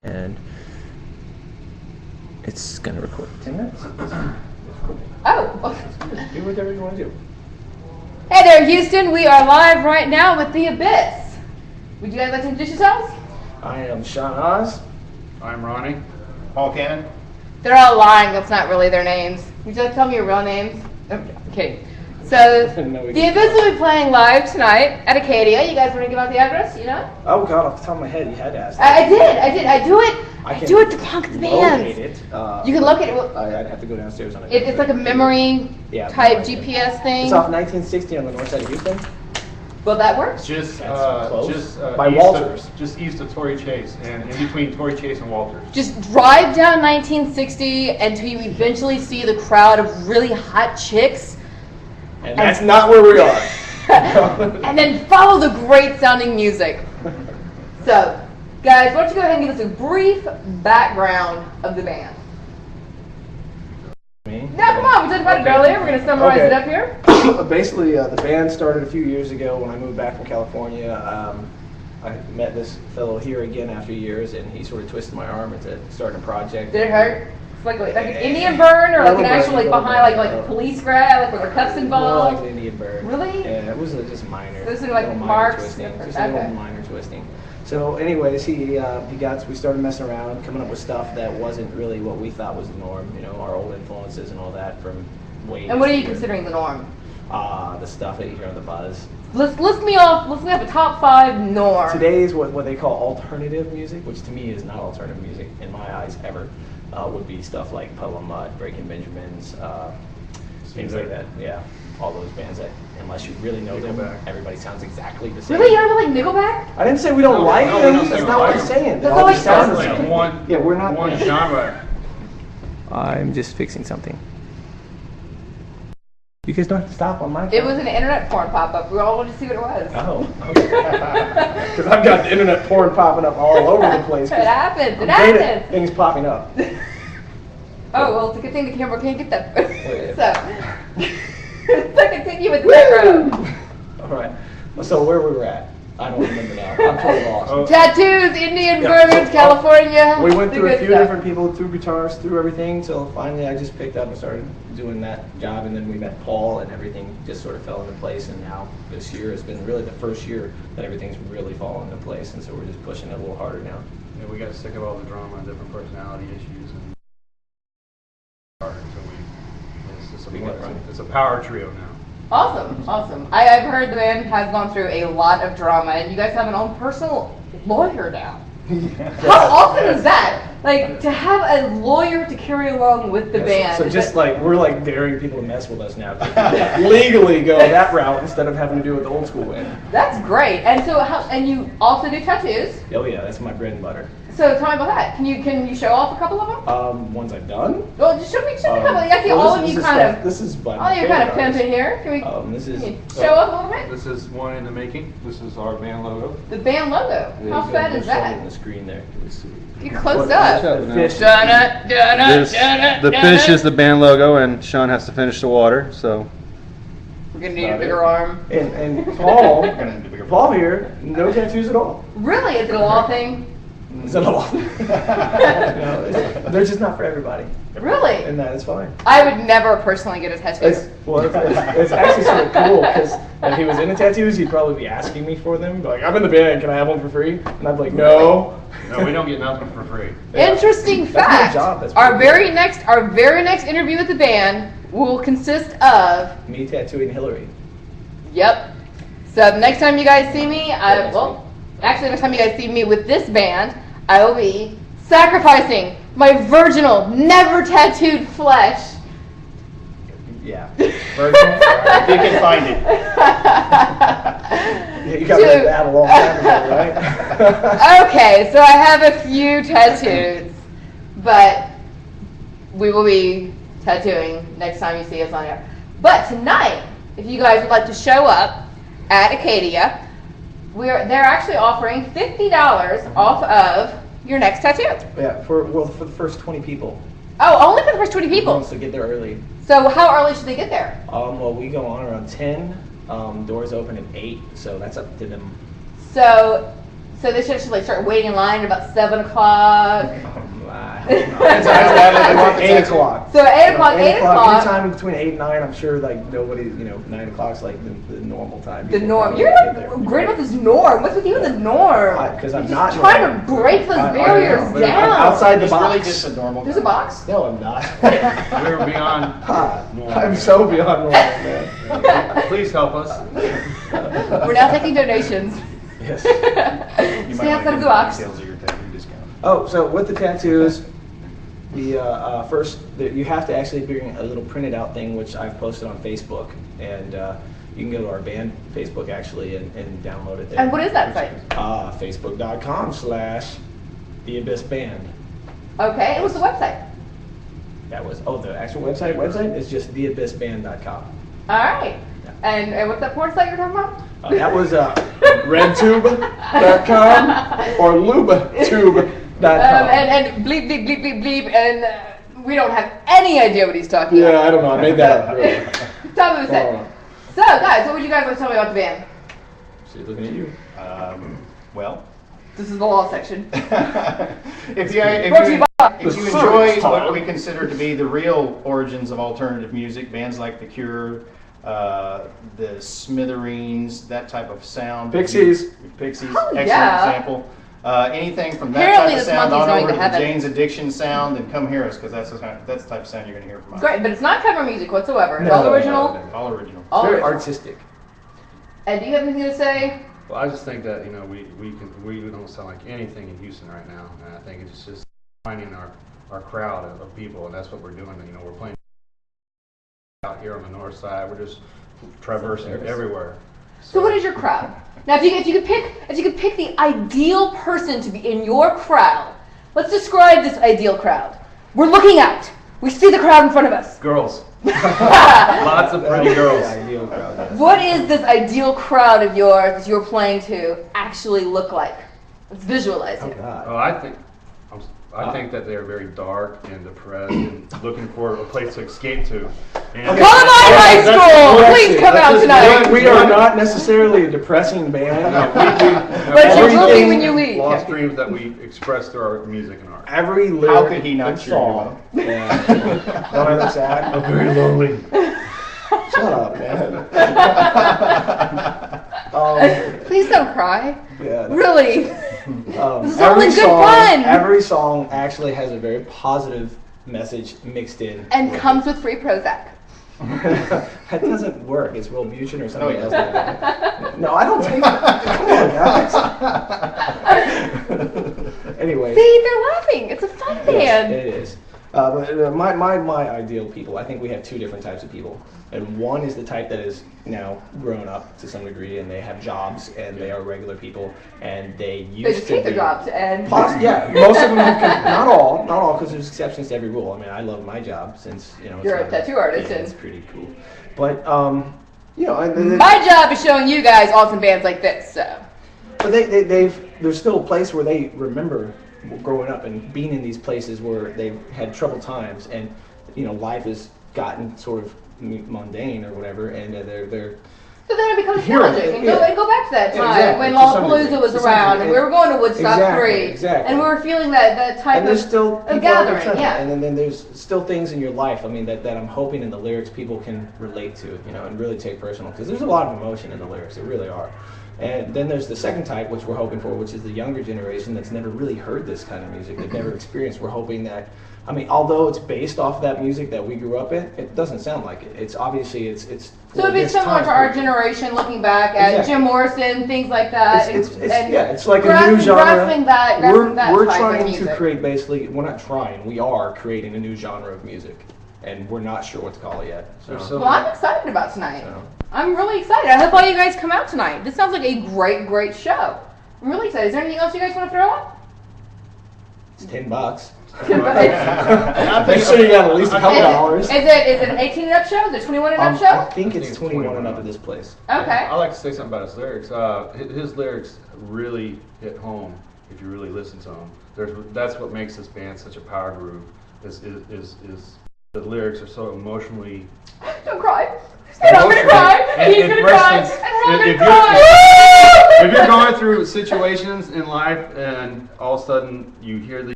and it's gonna record 10 minutes. Oh. Do whatever you want to do. Hey there, Houston. We are live right now with The Abyss. Would you guys like to introduce yourselves? I am Sean Oz. I'm Ronnie. Paul Cannon. They're all lying. That's not really their names. Would you like to tell me your real names? Okay. So, The Abyss will be playing live tonight at Acadia. You guys want to give out the address? You know? Oh God, off the top of my head, you had to ask. I did. I do it to punk the bands. Locate it. You can locate it. I'd have to go downstairs on it. It's like a memory type GPS thing. It's off 1960 on the north side of Houston. Will that work? Just by Walters. Just east of Torrey Chase, and in between Torrey Chase and Walters. Just drive down 1960 until you eventually see the crowd of really hot chicks. And that's not where we are. And then follow the great sounding music. So, guys, why don't you go ahead and give us a brief background of the band? Me? No, come on, we talked about it earlier. We're going to summarize it up here. Basically, the band started a few years ago when I moved back from California. I met this fellow here again after years, and he sort of twisted my arm into starting a project. Did it hurt? It's like an Indian burn, or like an actual behind like a police grab, like with the cuffs involved? More like an Indian burn. Really? Yeah, it was just minor. This is like little marks. Twisting, just a little minor twisting. So, anyways, we started messing around, coming up with stuff that wasn't really what we thought was the norm. You know, our old influences and all that from way. And what are you considering the norm? The stuff that you hear on the buzz. List me off the top 5 norm. Today's what they call alternative music, which to me is not alternative music in my eyes ever. Would be stuff like Puddle of Mud, Breaking Benjamins, things like that. Yeah, all those bands that, unless you really know them, everybody sounds exactly the same. Really? You don't like Nickelback? I didn't say we don't like them. That's not what I'm saying. That's all I sound said. Like yeah, we're not one genre. I'm just fixing something. You guys don't have to stop on my phone. It was an internet porn pop-up. We all wanted to see what it was. Oh, okay. Because I've got the internet porn popping up all over the place. It happens. It happens. Things popping up. Oh, well, it's a good thing the camera can't get that. So continue with the background. All right. So where we were at, I don't remember now. I'm totally lost. Tattoos, Indian burns, California. We went through a few stuff. different people, through guitars, through everything, till finally I just picked up and started doing that job, and then we met Paul, and everything just sort of fell into place, and now this year has been really the first year that everything's really fallen into place, and so we're just pushing it a little harder now. Yeah, we got sick of all the drama and different personality issues, and so it's a power trio now. Awesome. I've heard the band has gone through a lot of drama, and you guys have an own personal lawyer now. How often is that? Like, to have a lawyer to carry along with the band. So just like, we're like daring people to mess with us now. Legally go that route instead of having to do it with the old school way. That's great. And so, and you also do tattoos. Oh yeah, that's my bread and butter. So tell me about that. Can you show off a couple of them? Ones I've done. Well, just show me a couple. I see all of you kind of. This is by all you kind of pimping here. Can we? This is. Can you show up a little bit? This is one in the making. This is our band logo. The band logo. How fat is that? On the screen there. Get close up. The fish is the band logo, and Sean has to finish the water. So we're gonna need a bigger arm. And Paul here, no tattoos at all. Really? Is it a law thing? It's not a law. No, they're just not for everybody. Really? And that is fine. I would never personally get a tattoo. It's actually sort of cool because if he was into tattoos, he'd probably be asking me for them. Like, I'm in the band, can I have one for free? And I'd be like, no. No, we don't get nothing for free. Yeah. Interesting fact. That's my job. That's our very next interview with the band will consist of me tattooing Hillary. Yep. So the next time you guys see me, next time you guys see me with this band, I will be sacrificing my virginal, never tattooed flesh. Yeah. Virginal? If you can find it. Yeah, you got rid of that a long time ago, right? Okay, so I have a few tattoos, but we will be tattooing next time you see us on air. But tonight, if you guys would like to show up at Acadia, they're actually offering $50 off of your next tattoo. Yeah, for the first 20 people. Oh, only for the first 20 people. So get there early. So how early should they get there? Well, we go on around 10. Doors open at 8, so that's up to them. So So they should like start waiting in line at about 7 o'clock. It's 8 o'clock. So at 8 o'clock, 8 o'clock. Anytime between 8 and 9, I'm sure like nobody, 9 o'clock's like the normal time. The norm. You're like great about this norm. What's with you and the norm? Because I'm You're not just trying to break those barriers down. outside the It's box. really just a normal. There's a box? No, I'm not. We're beyond normal. I'm so beyond normal, man. Please help us. We're now taking donations. Yes. You Stay outside of the the box. details of your tattoo discount. Oh, so with the tattoos, you have to actually bring a little printed out thing, which I've posted on Facebook, and you can go to our band Facebook actually and download it there. And what is that site? Facebook.com/The Abyss Band. Okay, and what's the website? That was the actual website is just theabyssband.com. All right. And what's that porn site you're talking about? That was redtube.com or lubetube.com. And bleep, bleep, bleep, bleep, bleep, and we don't have any idea what he's talking Yeah, about. I don't know. I made that up. Really. Top of his head. So, guys, what would you guys like to tell me about the band? She's looking at you. Well, This is the law section. if Brought to you you by- if you enjoy what we consider to be the real origins of alternative music, bands like The Cure, the Smithereens, that type of sound. Pixies. Excellent yeah. example. Anything from that Apparently type of this sound monkey's on going over to to the heaven. Jane's Addiction sound, then come hear us, because that's the type of sound you're going to hear from us. Great, but it's not cover music whatsoever. It's No, all original. All original. All Very original. artistic. And do you have anything to say? Well, I just think that we don't sound like anything in Houston right now, and I think it's just finding our crowd of people, and that's what we're doing. We're playing out here on the north side. We're just traversing everywhere. So what is your crowd? Now, if you could pick the ideal person to be in your crowd, let's describe this ideal crowd. We're looking out. We see the crowd in front of us. Girls. Lots of pretty girls. Ideal crowd, yes. What is this ideal crowd of yours that you're playing to actually look like? Let's visualize Oh, it. God. Oh, I think that they're very dark and depressed and looking for a place to escape to. And Columbine High School! Please come out tonight. We are not necessarily a depressing band. But you will be when you leave. Lost dreams that we express through our music and art. Every lyric How could he not and cheer you song. up? Yeah. Don't I look sad? I'm very lonely. Shut up, man. Please don't cry. Yeah. Really. This is only good song, fun. Every song actually has a very positive message mixed in. And comes with free Prozac. That doesn't work. It's Wellbutrin or something No, else. Like that. No, I don't take that. Come on, guys. Anyway. See, they're laughing. It's a fun Yes, band. it is. My ideal people, I think we have two different types of people. And one is the type that is now grown up to some degree and they have jobs and they are regular people and they used They just to take their be- jobs and Yeah, most of them not all, because there's exceptions to every rule. I mean, I love my job since, it's You're a not- tattoo artist yeah, and- it's pretty cool. But, and my job is showing you guys awesome bands like this. So but there's still a place where they remember growing up and being in these places where they've had troubled times and, life has gotten sort of mundane or whatever, and they're so then it becomes Hero, nostalgic and yeah. go back to that time Exactly, when to some Lollapalooza degree, was to some around degree. and we were going to Woodstock Exactly, 3 exactly. and we were feeling that type and there's still of people gathering, returning. yeah. And then there's still things in your life, I mean, that I'm hoping in the lyrics people can relate to, and really take personal, because there's a lot of emotion in the lyrics, there really are. And then there's the second type, which we're hoping for, which is the younger generation that's never really heard this kind of music, they've never experienced. We're hoping that, although it's based off that music that we grew up in, it doesn't sound like it. It's obviously, it's So it'd be this similar time to our period. generation looking back at Exactly. Jim Morrison, things like that. It's like a grasping- new genre. grasping that We're type of trying to music. create we're not trying, we are creating a new genre of music. And we're not sure what to call it yet. So. Well, I'm excited about tonight. So. I'm really excited. I hope all you guys come out tonight. This sounds like a great, great show. I'm really excited. Is there anything else you guys want to throw out? It's $10. Is Make sure you got at least a couple dollars. it an 18 and up show? Is it 21 and up I show? think it's 21 and up at this place. Okay. I like to say something about his lyrics. His lyrics really hit home if you really listen to them. That's what makes this band such a power group. Is the lyrics are so emotionally. Don't cry. And I'm gonna cry. And He's it gonna rests cry. in- And we're all if gonna you're- cry. if you're going through situations in life and all of a sudden you hear the